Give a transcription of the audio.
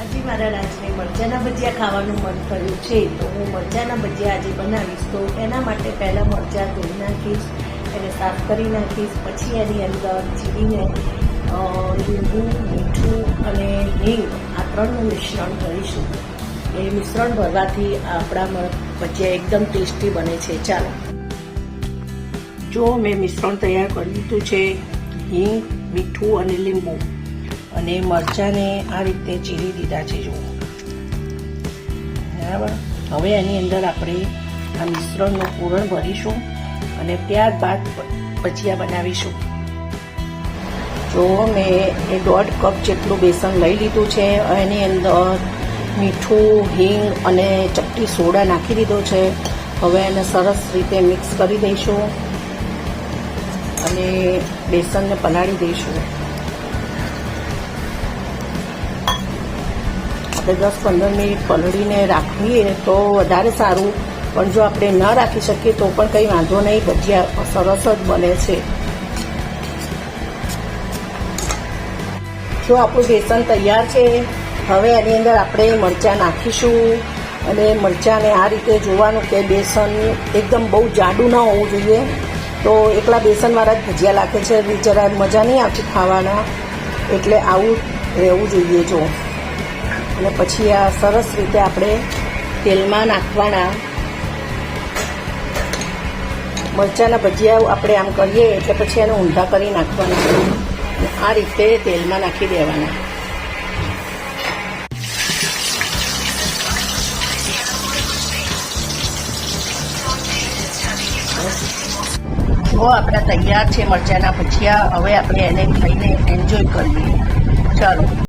આજે મારા રાજને મરચાના ભજીયા ખાવાનું મન થયું છે, તો હું મરચાના ભજીયા આજે બનાવીશ. તો એના માટે પહેલાં મરચાં ધોઈ નાખીશ, એને સાફ કરી નાખીશ. પછી એની અંદર ચીરીને લીંબુ, મીઠું અને હિંગ આ ત્રણનું મિશ્રણ કરીશું. એ મિશ્રણ ભરવાથી આપણા ભજીયા એકદમ ટેસ્ટી બને છે. ચાલો, જો મેં મિશ્રણ તૈયાર કરી લીધું છે. હિંગ, મીઠું અને લીંબુ અને મરચાંને આ રીતે ચીરી દીધા છે. જુઓ, બરાબર. હવે એની અંદર આપણે આ મિશ્રણનું પૂરણ ભરીશું અને ત્યારબાદ ભજીયા બનાવીશું. જો મેં 1.5 કપ જેટલું બેસન લઈ લીધું છે. એની અંદર મીઠું, હિંગ અને ચપટી સોડા નાખી દીધો છે. હવે એને સરસ રીતે મિક્સ કરી દઈશું અને બેસનને પલાળી દઈશું. આપણે 10-15 મિનિટ પલળીને રાખીએ તો વધારે સારું, પણ જો આપણે ન રાખી શકીએ તો પણ કંઈ વાંધો નહીં, ભજીયા સરસ જ બને છે. જો આપણું બેસન તૈયાર છે, હવે એની અંદર આપણે મરચાં નાખીશું અને મરચાંને આ રીતે જોવાનું કે બેસન એકદમ બહુ જાડું ન હોવું જોઈએ. તો એકલા બેસનવાળા જ ભજીયા લાગે છે, જરા મજા નહીં આવતી ખાવાના, એટલે આવું રહેવું જોઈએ. જો, અને પછી આ સરસ રીતે આપણે તેલમાં નાખવાના. મરચાંના ભજીયા આપણે આમ કરીએ એટલે પછી એને ઊંધા કરી નાખવાના. આ રીતે તેલમાં નાખી દેવાના. જો આપણા તૈયાર છે મરચાંના ભજીયા. હવે આપણે એને ખાઈને એન્જોય કરીએ. ચાલો.